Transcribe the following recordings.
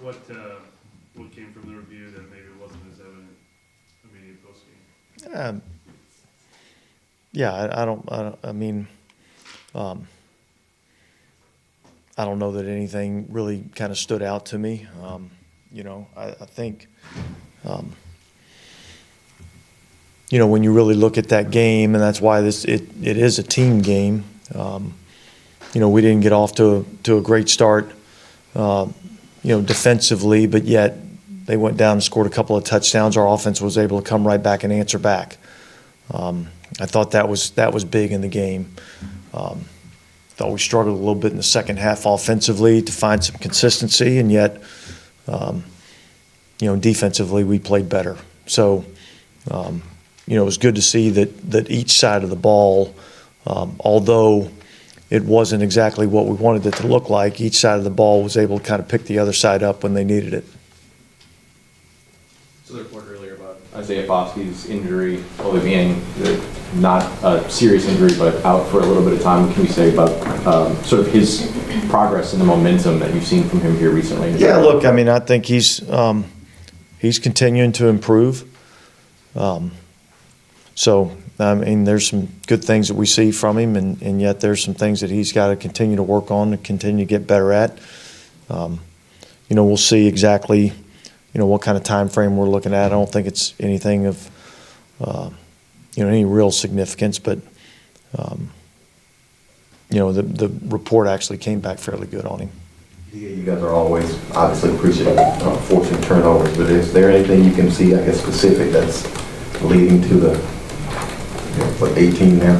what came from the review that maybe wasn't as evident immediate post game? I don't know that anything really kind of stood out to me. I think, when you really look at that game, and that's why it is a team game. We didn't get off to a great start, defensively, but yet they went down and scored a couple of touchdowns. Our offense was able to come right back and answer back. I thought that was big in the game. Thought we struggled a little bit in the second half offensively to find some consistency, and yet, defensively we played better. So, it was good to see that each side of the ball, although it wasn't exactly what we wanted it to look like, each side of the ball was able to kind of pick the other side up when they needed it. So the report earlier about Isaiah Foskey's injury, only being not a serious injury, but out for a little bit of time. What can you say about sort of his progress and the momentum that you've seen from him here recently? Yeah, look, I think he's continuing to improve. There's some good things that we see from him, and yet there's some things that he's got to continue to work on and continue to get better at. We'll see exactly what kind of time frame we're looking at. I don't think it's anything of any real significance, but the report actually came back fairly good on him. Yeah, you guys are always obviously appreciative of forcing turnovers, but is there anything you can see, specific that's leading to the 18 now?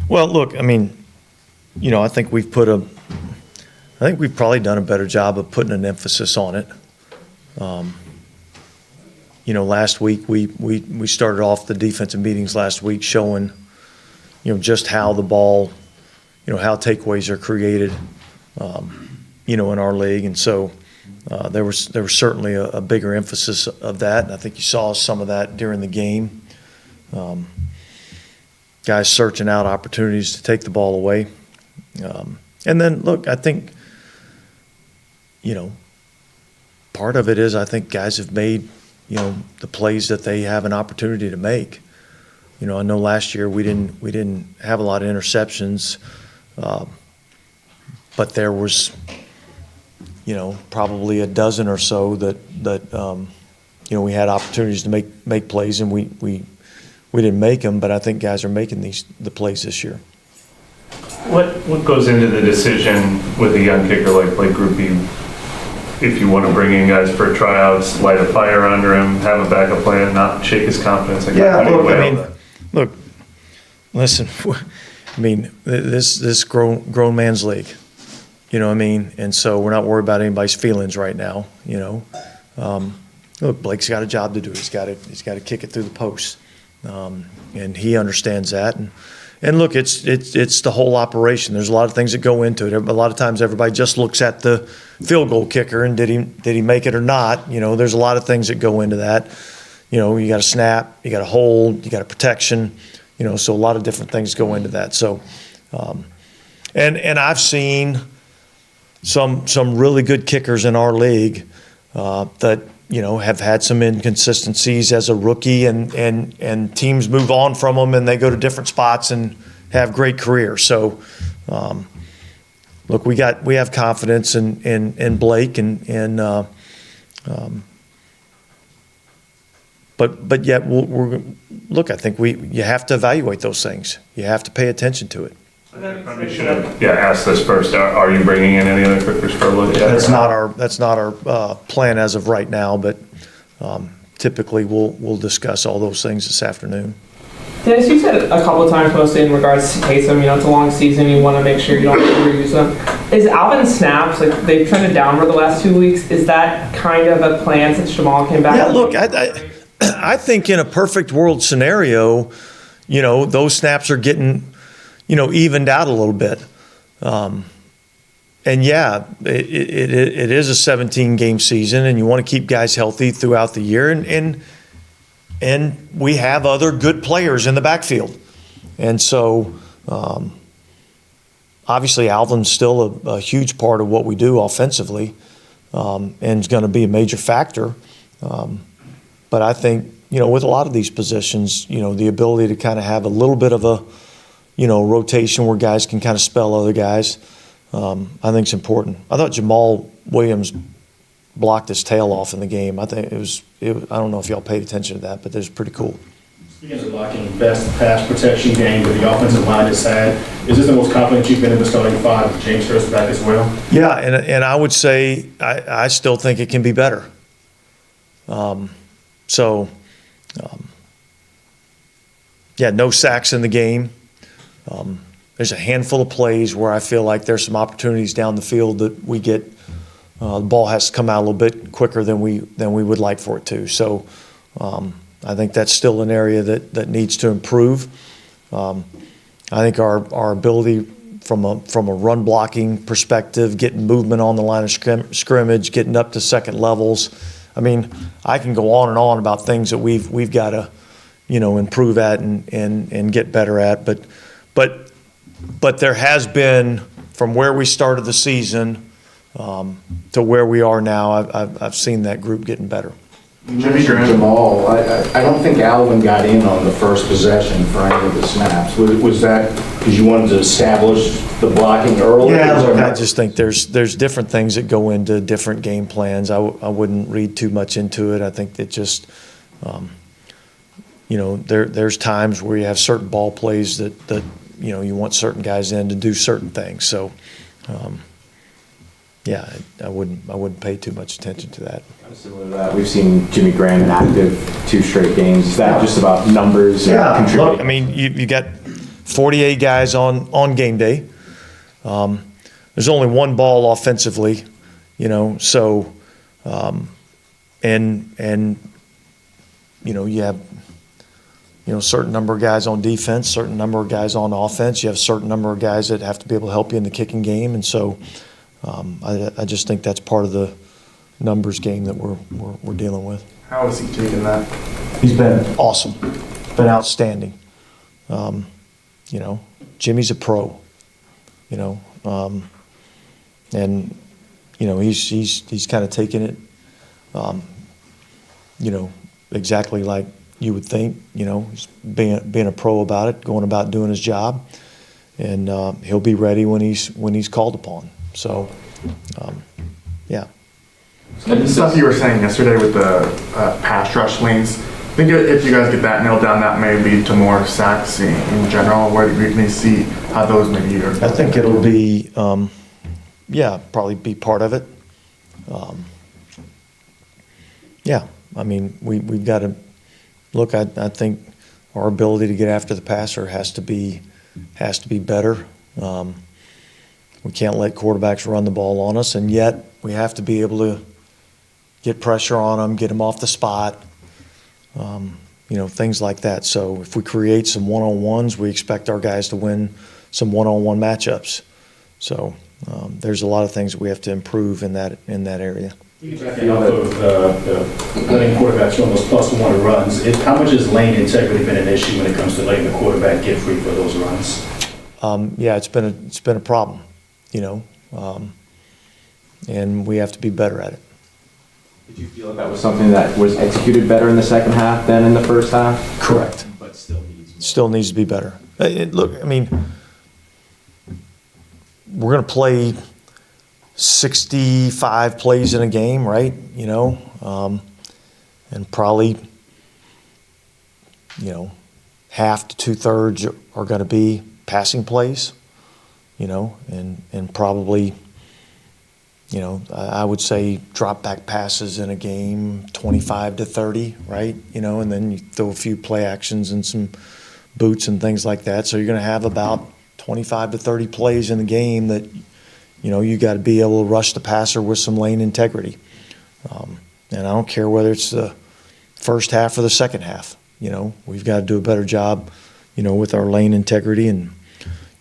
Well, look, I think we've probably done a better job of putting an emphasis on it. Last week we started off the defensive meetings last week showing, just how the ball, how takeaways are created, in our league, and so there was certainly a bigger emphasis of that, and I think you saw some of that during the game. Guys searching out opportunities to take the ball away, and then look, I think, part of it is I think guys have made, the plays that they have an opportunity to make. I know last year we didn't have a lot of interceptions, but there was, probably a dozen or so that we had opportunities to make plays, and we didn't make them. But I think guys are making the plays this year. What goes into the decision with a young kicker like Blake Grupe, if you want to bring in guys for tryouts, light a fire under him, have a backup plan, not shake his confidence? Look, listen, this grown man's league, and so we're not worried about anybody's feelings right now, Look, Blake's got a job to do. He's got to kick it through the post, and he understands that. And look, it's the whole operation. There's a lot of things that go into it. A lot of times everybody just looks at the field goal kicker and did he make it or not. There's a lot of things that go into that. You got a snap, you got a hold, you got a protection. So a lot of different things go into that. So, and I've seen some really good kickers in our league that have had some inconsistencies as a rookie, and teams move on from them and they go to different spots and have great careers. So, look, we have confidence in Blake, but yet look. I think you have to evaluate those things. You have to pay attention to it. I probably should have asked this first. Are you bringing in any other kickers for a look at? That's not our plan as of right now, but typically we'll discuss all those things this afternoon. Dennis, you said a couple of times mostly in regards to Taysom, it's a long season, you want to make sure you don't overuse them. Is Alvin snaps, they've trended downward the last 2 weeks, is that kind of a plan since Jamal came back? Yeah, look, I think in a perfect world scenario, those snaps are getting, evened out a little bit. And yeah, it is a 17-game season, and you want to keep guys healthy throughout the year. And we have other good players in the backfield. And so, Obviously, Alvin's still a huge part of what we do offensively, and is going to be a major factor. But I think, with a lot of these positions, the ability to kind of have a little bit of a, rotation where guys can kind of spell other guys, I think is important. I thought Jamal Williams blocked his tail off in the game. I think I don't know if y'all paid attention to that, but it was pretty cool. Speaking of blocking, best pass protection game that the offensive line has had, is this the most confident you've been in the starting five with James Hurst back as well? Yeah, and I would say I still think it can be better. No sacks in the game. There's a handful of plays where I feel like there's some opportunities down the field that we get. The ball has to come out a little bit quicker than we would like for it to. So I think that's still an area that needs to improve. I think our ability from a run blocking perspective, getting movement on the line of scrimmage, getting up to second levels. I mean, I can go on and on about things that we've got to, improve at and get better at. But there has been, from where we started the season to where we are now, I've seen that group getting better. Jimmy Jamal, I don't think Alvin got in on the first possession for any of the snaps. Was that because you wanted to establish the blocking early? Yeah, look, I just think there's different things that go into different game plans. I wouldn't read too much into it. I think that just, there's times where you have certain ball plays that you want certain guys in to do certain things. So, I wouldn't pay too much attention to that. Similar to that, we've seen Jimmy Graham inactive 2 straight games. Is that just about numbers? Contributing? Look, I mean, you got 48 guys on game day. There's only one ball offensively, so, and you have, certain number of guys on defense, certain number of guys on offense. You have a certain number of guys that have to be able to help you in the kicking game. And so I just think that's part of the numbers game that we're dealing with. How is he taking that? He's been awesome, been outstanding. Jimmy's a pro, and he's kind of taking it, exactly like you would think. He's being a pro about it, going about doing his job, and he'll be ready when he's called upon. So, yeah. And the stuff you were saying yesterday with the pass rush lanes, I think if you guys get that nailed down, that may lead to more sacks in general, where we may see how those maybe are. I think it'll be, probably be part of it. I mean, we've got to look. I think our ability to get after the passer has to be better. We can't let quarterbacks run the ball on us, and yet we have to be able to get pressure on them, get them off the spot, things like that. So if we create some one-on-ones, we expect our guys to win some one-on-one matchups. So there's a lot of things that we have to improve in that area. Backing off of letting quarterbacks run those +1 runs, how much has lane integrity been an issue when it comes to letting the quarterback get free for those runs? It's been a problem, and we have to be better at it. Did you feel like that was something that was executed better in the second half than in the first half? Correct. But Still needs to be better. Look, I mean, we're going to play 65 plays in a game, right? And probably, half to 2/3 are going to be passing plays, and probably, I would say drop back passes in a game, 25 to 30, right? And then you throw a few play actions and some boots and things like that. So you're going to have about 25 to 30 plays in the game that, you got to be able to rush the passer with some lane integrity. And I don't care whether it's the first half or the second half. We've got to do a better job, with our lane integrity and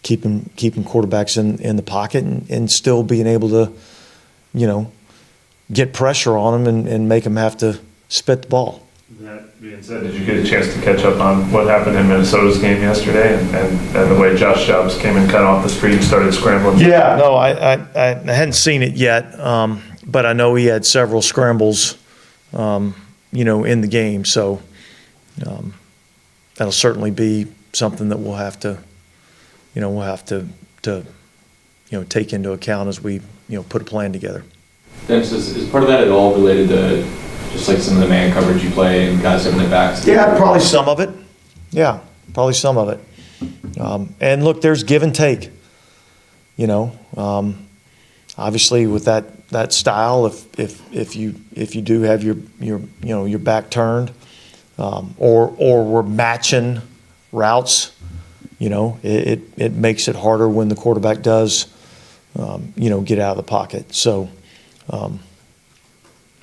keeping quarterbacks in the pocket and still being able to, get pressure on them and make them have to spit the ball. That being said, did you get a chance to catch up on what happened in Minnesota's game yesterday and the way Josh Jobs came and cut off the street and started scrambling? Yeah, no, I hadn't seen it yet, but I know he had several scrambles, in the game. So that'll certainly be something that we'll have to take into account as we, put a plan together. Dennis, is part of that at all related to just like some of the man coverage you play and guys having their backs? Yeah, probably some of it. Yeah, probably some of it. And look, there's give and take. Obviously with that style, if you do have your back turned, or we're matching routes, it makes it harder when the quarterback does, get out of the pocket. So,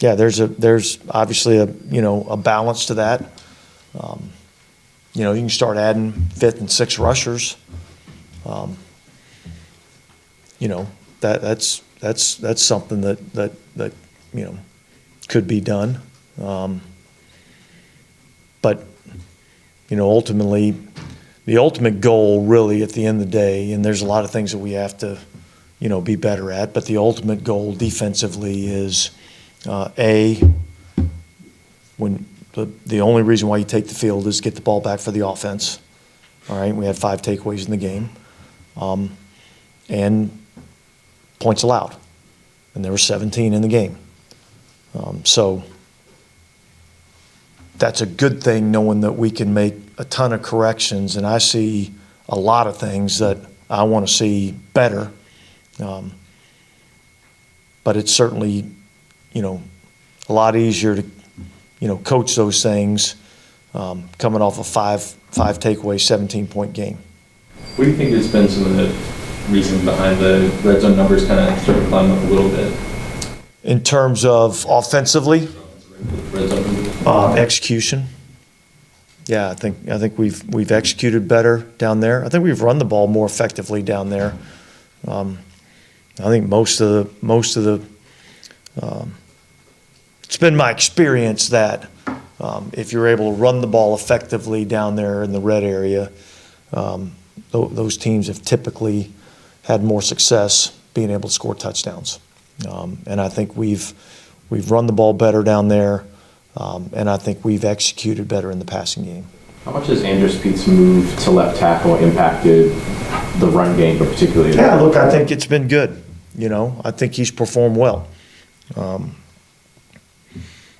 yeah, there's obviously a balance to that. You can start adding 5th and 6th rushers. That's something that could be done. But ultimately, the ultimate goal really at the end of the day, and there's a lot of things that we have to be better at, but the ultimate goal defensively is when the only reason why you take the field is get the ball back for the offense. All right, we had 5 takeaways in the game, and points allowed, and there were 17 in the game. So that's a good thing, knowing that we can make a ton of corrections, and I see a lot of things that I want to see better. But it's certainly, a lot easier to, coach those things coming off a 5 takeaway, 17-point game. What do you think has been some of the reason behind the red zone numbers kind of starting to climb up a little bit? In terms of offensively, Red zone numbers? execution. Yeah, I think we've executed better down there. I think we've run the ball more effectively down there. I think most of the it's been my experience that if you're able to run the ball effectively down there in the red area, those teams have typically had more success being able to score touchdowns. And I think we've run the ball better down there, and I think we've executed better in the passing game. How much has Andrus Pete's move to left tackle impacted the run game, but particularly? Yeah, look, I think it's been good. I think he's performed well.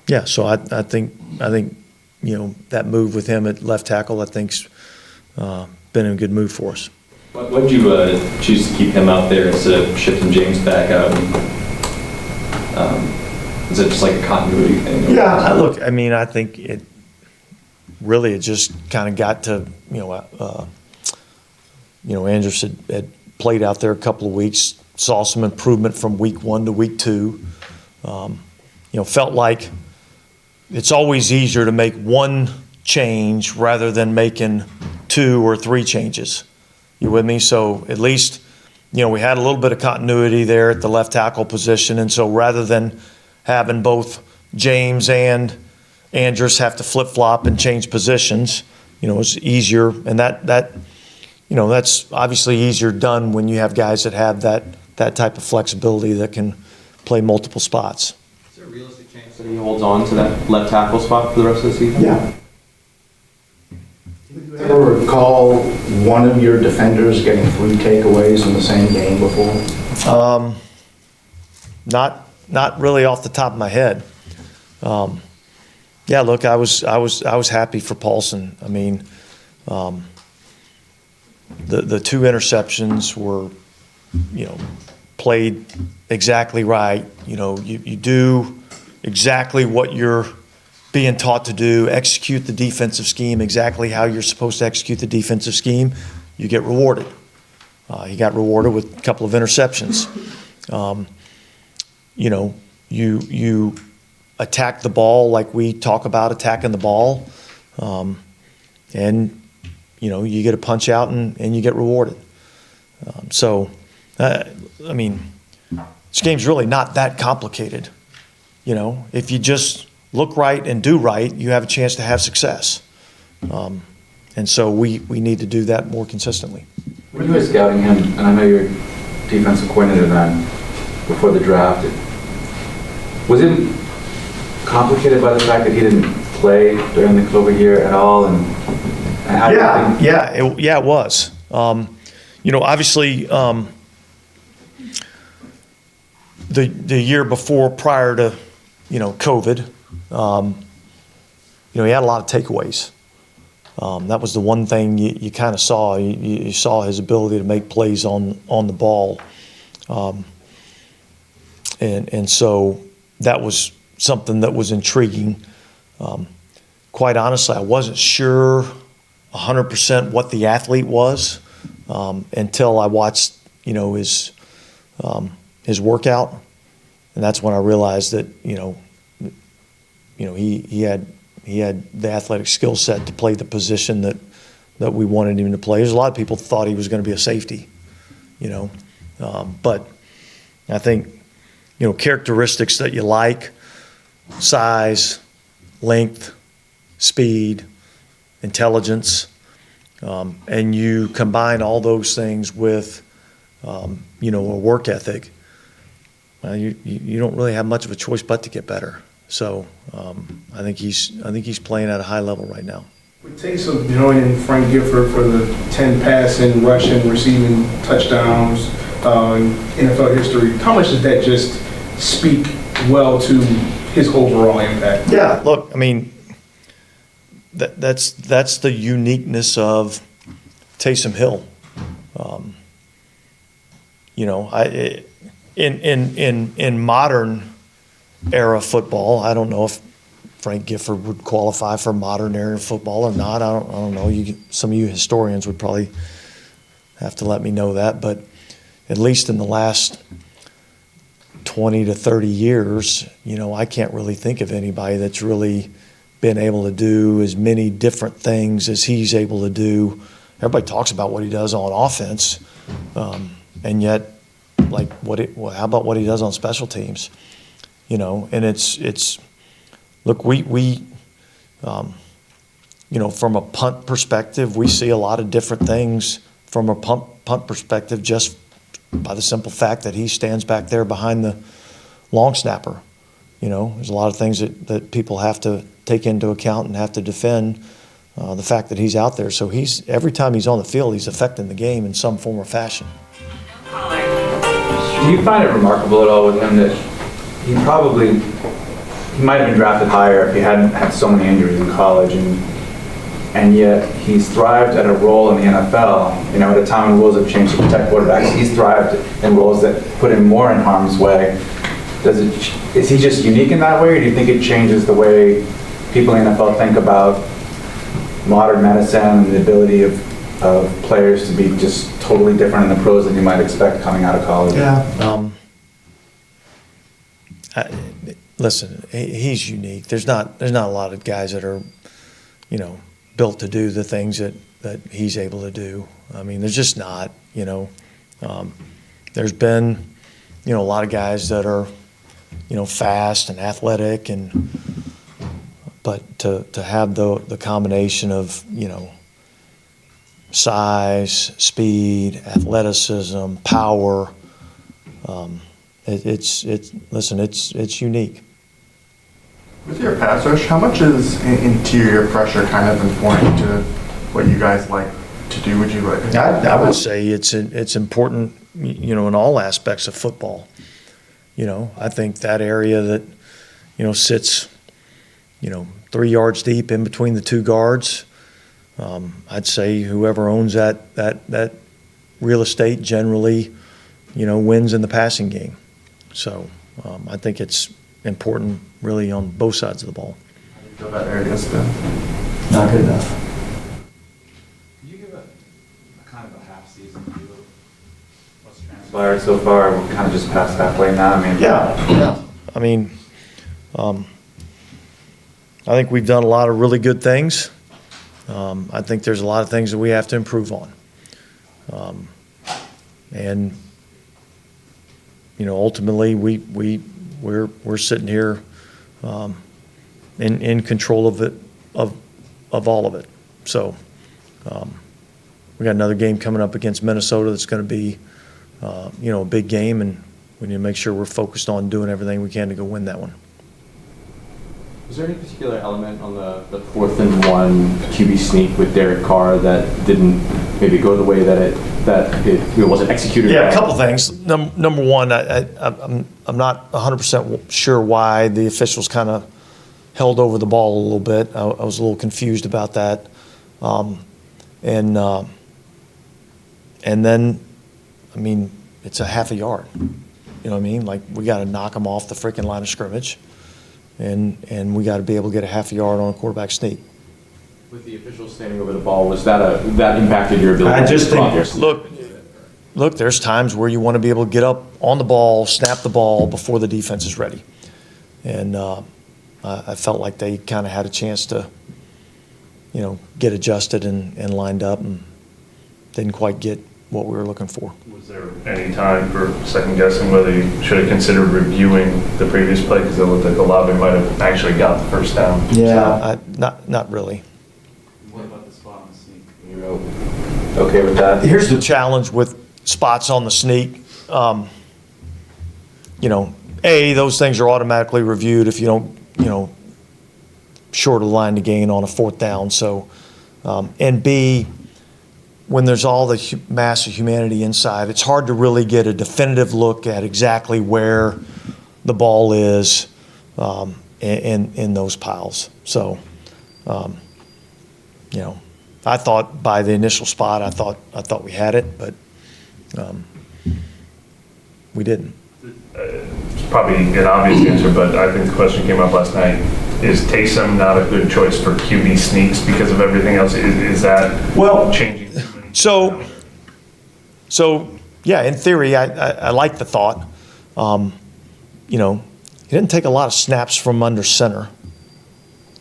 Yeah, so I think that move with him at left tackle, I think's been a good move for us. What did you choose to keep him out there instead of shifting James back out? Is it just like a continuity thing? Yeah, look, I think it just kind of got to, Andrus had played out there a couple of weeks, saw some improvement from week 1 to week 2. Felt like it's always easier to make one change rather than making 2 or 3 changes. You with me? So at least, we had a little bit of continuity there at the left tackle position, and so rather than having both James and Andrus have to flip-flop and change positions, it's easier, and that's obviously easier done when you have guys that have that type of flexibility that can play multiple spots. Is there a realistic chance that he holds on to that left tackle spot for the rest of the season? Yeah. Do you ever recall one of your defenders getting 3 takeaways in the same game before? Not really off the top of my head. Yeah, look, I was happy for Paulson. The 2 interceptions were, played exactly right. You do exactly what you're being taught to do, execute the defensive scheme exactly how you're supposed to execute the defensive scheme, you get rewarded. He got rewarded with a couple of interceptions. You attack the ball like we talk about attacking the ball, and you get a punch out and you get rewarded. This game's really not that complicated. If you just look right and do right, you have a chance to have success. And so we need to do that more consistently. When you were scouting him, and I know you're defensive coordinator then, before the draft, was it complicated by the fact that he didn't play during the COVID year at all? And how do you think? It was. Obviously, the year before, prior to, COVID, he had a lot of takeaways. That was the one thing you kind of saw. You saw his ability to make plays on the ball. And so that was something that was intriguing. Quite honestly, I wasn't sure 100% what the athlete was until I watched, his workout, and that's when I realized that he had the athletic skill set to play the position that we wanted him to play. There's a lot of people thought he was going to be a safety, but I think characteristics that you like: size, length, speed, intelligence, and you combine all those things with a work ethic. You don't really have much of a choice but to get better. So I think he's playing at a high level right now. With Taysom joining Frank Gifford for the 10 passing, rushing, receiving touchdowns in NFL history, how much does that just speak well to his overall impact? Yeah, look, I mean, that's the uniqueness of Taysom Hill. In modern era football, I don't know if Frank Gifford would qualify for modern era football or not. I don't know. Some of you historians would probably have to let me know that. But at least in the last 20 to 30 years, I can't really think of anybody that's really been able to do as many different things as he's able to do. Everybody talks about what he does on offense, and yet, how about what he does on special teams? And it's look, we from a punt perspective, we see a lot of different things from a punt perspective just by the simple fact that he stands back there behind the long snapper. There's a lot of things that people have to take into account and have to defend the fact that he's out there. So every time he's on the field, he's affecting the game in some form or fashion. Do you find it remarkable at all with him that he might have been drafted higher if he hadn't had so many injuries in college, and yet he's thrived at a role in the NFL, at a time when rules have changed to protect quarterbacks. He's thrived in roles that put him more in harm's way. Is he just unique in that way, or do you think it changes the way people in the NFL think about modern medicine and the ability of players to be just totally different in the pros than you might expect coming out of college? Yeah. Listen, he's unique. There's not a lot of guys that are, built to do the things that he's able to do. I mean, there's just not. There's been, a lot of guys that are, fast and athletic, but to have the combination of, size, speed, athleticism, power, it's unique. With your pass rush, how much is interior pressure kind of important to what you guys like to do? Would you like? I would say it's important, in all aspects of football. I think that area that, sits, 3 yards deep in between the two guards. I'd say whoever owns that real estate generally, wins in the passing game. So I think it's important really on both sides of the ball. How do you feel that area is then? Not good enough. Could you give a kind of a half season view of what's transpired so far? We're kind of just past halfway now. I mean, Yeah. I mean, I think we've done a lot of really good things. I think there's a lot of things that we have to improve on. And ultimately we're sitting here, in control of it, of all of it. So we got another game coming up against Minnesota that's going to be, a big game, and we need to make sure we're focused on doing everything we can to go win that one. Was there any particular element on the 4th and 1 QB sneak with Derek Carr that didn't maybe go the way that it wasn't executed? Yeah, a well? couple things. Number one, I'm not 100% sure why the officials kind of held over the ball a little bit. I was a little confused about that. And then, I mean, it's a half a yard. You know what I mean? Like, we got to knock them off the freaking line of scrimmage, and we got to be able to get a half a yard on a quarterback sneak. With the officials standing over the ball, was that impacted your ability? I just to draw your- look, there's times where you want to be able to get up on the ball, snap the ball before the defense is ready. And I felt like they kind of had a chance to, get adjusted and lined up, and didn't quite get what we were looking for. Was there any time for second guessing whether you should have considered reviewing the previous play, because it looked like Olave might have actually got the first down? Not really. What about the spot on the sneak? You okay with that? Here's the challenge with spots on the sneak. Those things are automatically reviewed if you don't, short of the line to gain on a 4th down. So, and B, when there's all the mass of humanity inside, it's hard to really get a definitive look at exactly where the ball is in those piles. So, I thought by the initial spot, I thought we had it, but we didn't. It's probably an obvious answer, but I think the question came up last night. Is Taysom not a good choice for QB sneaks because of everything else? Is that changing? So yeah, in theory, I like the thought. He didn't take a lot of snaps from under center,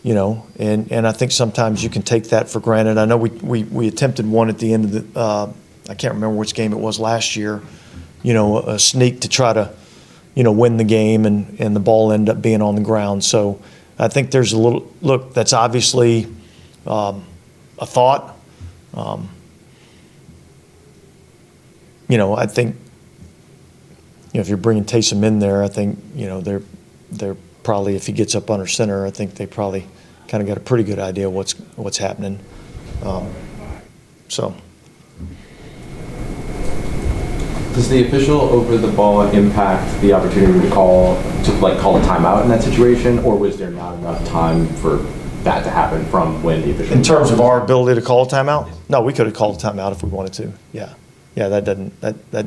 and I think sometimes you can take that for granted. I know we attempted one at the end of the, I can't remember which game it was last year, a sneak to try to, win the game, and the ball ended up being on the ground. So I think there's a little, look, that's obviously a thought. I think, if you're bringing Taysom in there, I think, they're probably, if he gets up under center, I think they probably kind of got a pretty good idea what's happening. So. Does the official over the ball impact the opportunity to call a timeout in that situation, or was there not enough time for that to happen from when the official? In terms of our ability to call a timeout? No, we could have called a timeout if we wanted to. Yeah, that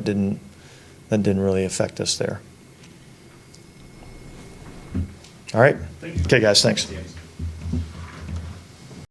didn't really affect us there. All right. Okay, guys, thanks.